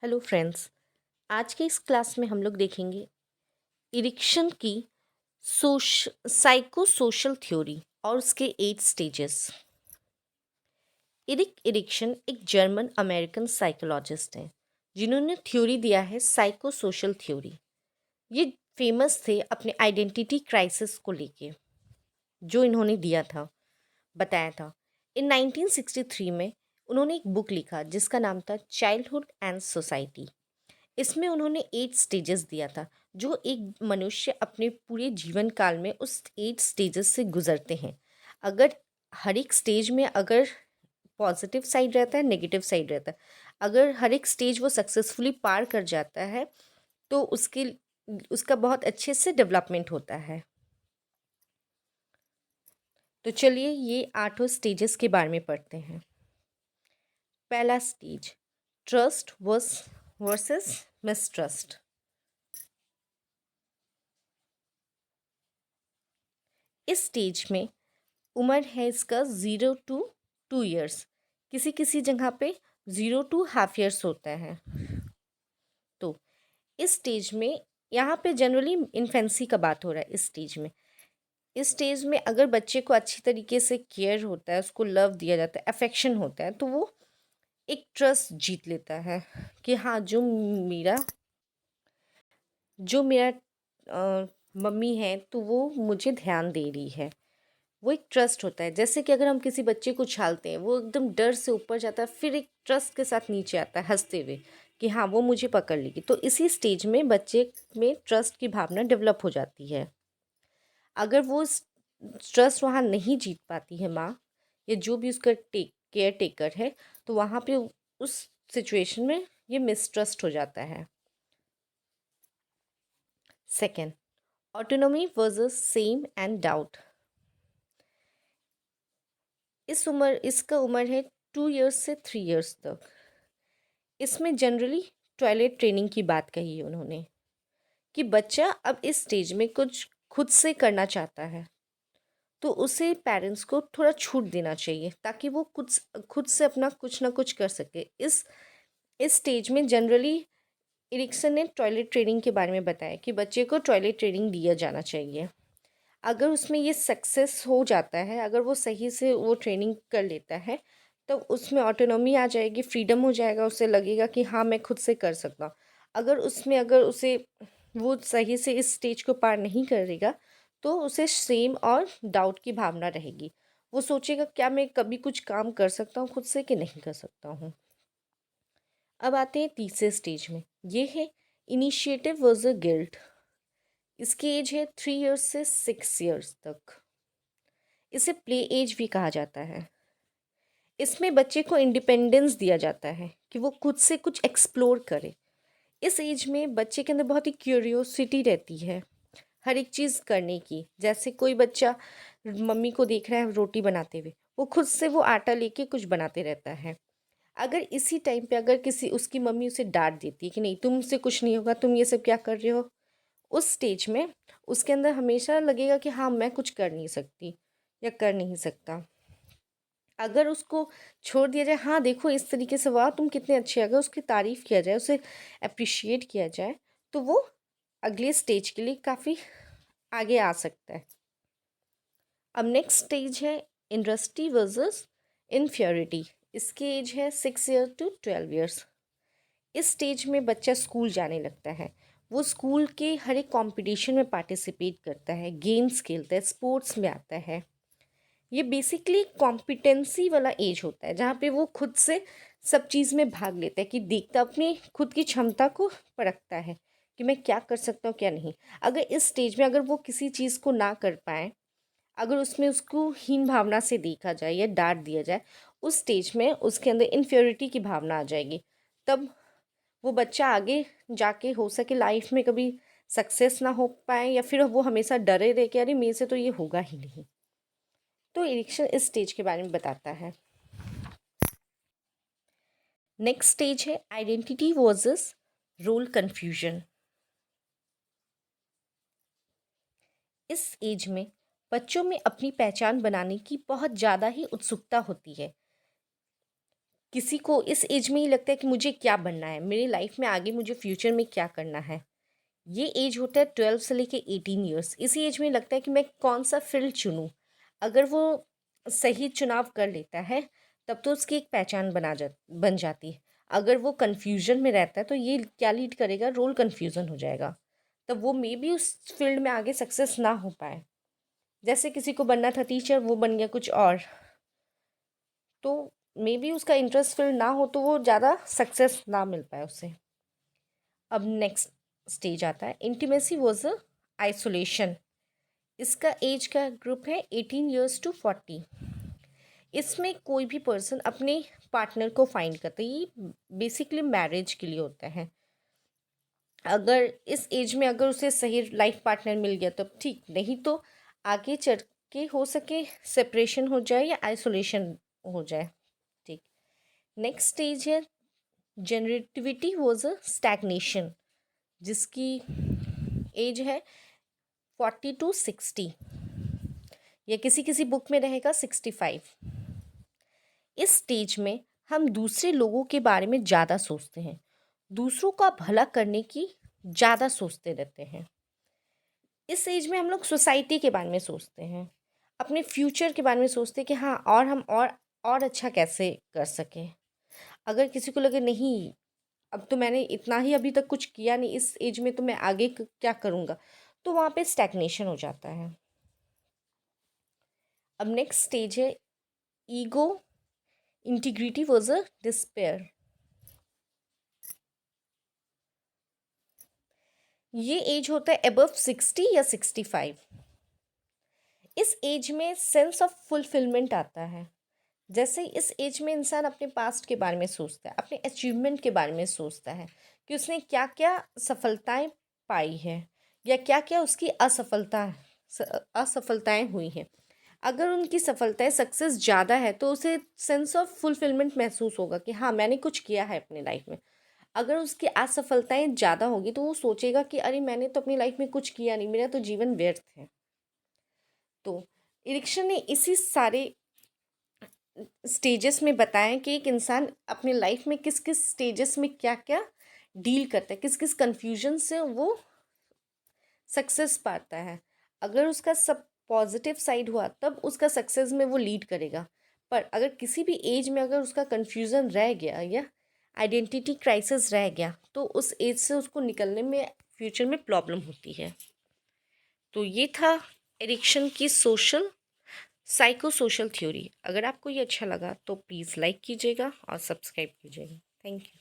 Hello friends. आज के इस क्लास में हम लोग देखेंगे इरिक्शन की साइको सोशल थ्योरी और उसके 8 स्टेजेस। इरिक्शन एक जर्मन अमेरिकन साइकोलॉजिस्ट हैं जिन्होंने थ्योरी दिया है साइको सोशल थ्योरी। ये फेमस थे अपने आइडेंटिटी क्राइसिस को लेके जो इन्होंने दिया था, बताया था। इन 1963 में उन्होंने एक बुक लिखा जिसका नाम था चाइल्डहुड एंड सोसाइटी। इसमें उन्होंने 8 स्टेजेस दिया था जो एक मनुष्य अपने पूरे जीवन काल में उस 8 स्टेजेस से गुजरते हैं। अगर हर एक स्टेज में अगर पॉजिटिव साइड रहता है, नेगेटिव साइड रहता है, अगर हर एक स्टेज वो सक्सेसफुली पार कर जाता है तो उसका बहुत अच्छे से डेवलपमेंट होता है। तो चलिए ये 8 स्टेजेस के बारे में पढ़ते हैं। पहला स्टेज, ट्रस्ट वर्सेस मिसट्रस्ट। इस स्टेज में उम्र है इसका 0 to 2 years। किसी किसी जगह पे 0 to ½ years होता है। तो इस स्टेज में, यहाँ पे जनरली इन्फेंसी का बात हो रहा है। इस स्टेज में अगर बच्चे को अच्छी तरीके से केयर होता है, उसको लव दिया जाता है, अफेक्शन होता है, तो वो एक ट्रस्ट जीत लेता है कि हाँ, जो मेरा मम्मी है तो वो मुझे ध्यान दे रही है। वो एक ट्रस्ट होता है। जैसे कि अगर हम किसी बच्चे को उछालते हैं, वो एकदम डर से ऊपर जाता है, फिर एक ट्रस्ट के साथ नीचे आता है हंसते हुए कि हाँ, वो मुझे पकड़ लेगी। तो इसी स्टेज में बच्चे में ट्रस्ट की भावना डेवलप हो जाती है। अगर वो ट्रस्ट वहाँ नहीं जीत पाती है माँ या जो भी उसका केयर टेकर है, तो वहाँ पे उस सिचुएशन में ये मिसट्रस्ट हो जाता है। Second, autonomy versus same and doubt. इसका उम्र है 2 years से 3 years तक। इसमें जनरली टॉयलेट ट्रेनिंग की बात कही है उन्होंने कि बच्चा अब इस स्टेज में कुछ खुद से करना चाहता है तो उसे पेरेंट्स को थोड़ा छूट देना चाहिए ताकि वो कुछ खुद से अपना कुछ ना कुछ कर सके। इस स्टेज में जनरली एरिक्सन ने टॉयलेट ट्रेनिंग के बारे में बताया कि बच्चे को टॉयलेट ट्रेनिंग दिया जाना चाहिए। अगर उसमें ये सक्सेस हो जाता है, अगर वो सही से वो ट्रेनिंग कर लेता है, तो उसमें ऑटोनॉमी आ जाएगी, फ्रीडम हो जाएगा, उसे लगेगा कि हाँ, मैं खुद से कर सकता हूँ। अगर उसे वो सही से इस स्टेज को पार नहीं करेगा तो उसे सेम और डाउट की भावना रहेगी। वो सोचेगा क्या मैं कभी कुछ काम कर सकता हूँ खुद से कि नहीं कर सकता हूँ। अब आते हैं तीसरे स्टेज में। ये है इनिशिएटिव वर्सेस गिल्ट। इसकी एज है 3 years से 6 years तक। इसे प्ले एज भी कहा जाता है। इसमें बच्चे को इंडिपेंडेंस दिया जाता है कि वो खुद से कुछ एक्सप्लोर करे। इस एज में बच्चे के अंदर बहुत ही क्यूरियोसिटी रहती है हर एक चीज़ करने की। जैसे कोई बच्चा मम्मी को देख रहा है रोटी बनाते हुए, वो खुद से वो आटा लेके कुछ बनाते रहता है। अगर इसी टाइम पे अगर किसी उसकी मम्मी उसे डांट देती है कि नहीं, तुमसे कुछ नहीं होगा, तुम ये सब क्या कर रहे हो, उस स्टेज में उसके अंदर हमेशा लगेगा कि हाँ, मैं कुछ कर नहीं सकती या कर नहीं सकता। अगर उसको छोड़ दिया जाए, हाँ देखो इस तरीके से, वाह तुम कितने अच्छे, अगर उसकी तारीफ़ किया जाए, उसे अप्रिशिएट किया जाए, तो वो अगले स्टेज के लिए काफ़ी आगे आ सकता है। अब नेक्स्ट स्टेज है इंडस्ट्री वर्सेस इन्फ्योरिटी। इसकी एज है 6 years to 12 years। इस स्टेज में बच्चा स्कूल जाने लगता है। वो स्कूल के हर एक कंपटीशन में पार्टिसिपेट करता है, गेम्स खेलता है, स्पोर्ट्स में आता है। ये बेसिकली कॉम्पिटेंसी वाला एज होता है जहाँ पे वो खुद से सब चीज़ में भाग लेता है कि देखता, अपनी खुद की क्षमता को परखता है कि मैं क्या कर सकता हूँ क्या नहीं। अगर इस स्टेज में अगर वो किसी चीज़ को ना कर पाए, अगर उसमें उसको हीन भावना से देखा जाए या डांट दिया जाए, उस स्टेज में उसके अंदर इन्फ्योरिटी की भावना आ जाएगी। तब वो बच्चा आगे जाके हो सके लाइफ में कभी सक्सेस ना हो पाए, या फिर वो हमेशा डरे रहे कि अरे मेरे से तो ये होगा ही नहीं। तो इरिक्शन इस स्टेज के बारे में बताता है। नेक्स्ट स्टेज है आइडेंटिटी वर्सेस रोल कन्फ्यूजन। इस एज में बच्चों में अपनी पहचान बनाने की बहुत ज़्यादा ही उत्सुकता होती है। किसी को इस एज में ही लगता है कि मुझे क्या बनना है, मेरी लाइफ में आगे मुझे फ्यूचर में क्या करना है। ये एज होता है 12 से लेके 18 ईयर्स। इसी एज में लगता है कि मैं कौन सा फील्ड चुनूँ। अगर वो सही चुनाव कर लेता है तब तो उसकी एक पहचान बन जाती है। अगर वो कन्फ्यूजन में रहता है तो ये क्या लीड करेगा, रोल कन्फ्यूज़न हो जाएगा। तब वो मे बी उस फील्ड में आगे सक्सेस ना हो पाए। जैसे किसी को बनना था टीचर, वो बन गया कुछ और, तो मे बी उसका इंटरेस्ट फील्ड ना हो तो वो ज़्यादा सक्सेस ना मिल पाए उसे। अब नेक्स्ट स्टेज आता है इंटीमेसी वर्स आइसोलेशन। इसका एज का ग्रुप है 18 ईयर्स to 40। इसमें कोई भी पर्सन अपने पार्टनर को फाइंड करता है। ये बेसिकली मैरिज के लिए होता है। अगर इस एज में अगर उसे सही लाइफ पार्टनर मिल गया तो ठीक, नहीं तो आगे चल के हो सके सेपरेशन हो जाए या आइसोलेशन हो जाए। ठीक। नेक्स्ट स्टेज है जनरेटिविटी वॉज अ स्टैग्नेशन, जिसकी एज है 40 to 60, या किसी किसी बुक में रहेगा 65। इस स्टेज में हम दूसरे लोगों के बारे में ज़्यादा सोचते हैं, दूसरों का भला करने की ज़्यादा सोचते रहते हैं। इस एज में हम लोग सोसाइटी के बारे में सोचते हैं, अपने फ्यूचर के बारे में सोचते हैं कि हाँ और हम और अच्छा कैसे कर सकें। अगर किसी को लगे नहीं अब तो मैंने इतना ही अभी तक कुछ किया नहीं, इस एज में तो मैं आगे क्या करूँगा, तो वहाँ पे स्टैग्नेशन हो जाता है। अब नेक्स्ट स्टेज है ईगो इंटीग्रिटी वर्स अ डिस्पेयर। ये एज होता है अबव 60 या 65। इस एज में सेंस ऑफ फुलफिलमेंट आता है। जैसे इस एज में इंसान अपने पास्ट के बारे में सोचता है, अपने अचीवमेंट के बारे में सोचता है कि उसने क्या क्या सफलताएं पाई है या क्या क्या उसकी असफलताएं हुई हैं। अगर उनकी सफलताएं सक्सेस ज़्यादा है तो उसे सेंस ऑफ फुलफिलमेंट महसूस होगा कि हाँ मैंने कुछ किया है अपनी लाइफ में। अगर उसकी असफलताएं ज़्यादा होगी तो वो सोचेगा कि अरे मैंने तो अपनी लाइफ में कुछ किया नहीं, मेरा तो जीवन व्यर्थ है। तो इरिक्शन ने इसी सारे स्टेजेस में बताएं कि एक इंसान अपने लाइफ में किस किस स्टेजेस में क्या क्या डील करता है, किस किस कन्फ्यूजन से वो सक्सेस पाता है। अगर उसका सब पॉजिटिव साइड हुआ तब उसका सक्सेस में वो लीड करेगा। पर अगर किसी भी एज में अगर उसका कन्फ्यूज़न रह गया या आइडेंटिटी क्राइसिस रह गया तो उस एज से उसको निकलने में फ्यूचर में प्रॉब्लम होती है। तो ये था एडिक्शन की साइको सोशल थ्योरी। अगर आपको ये अच्छा लगा तो प्लीज़ लाइक कीजिएगा और सब्सक्राइब कीजिएगा। Thank you.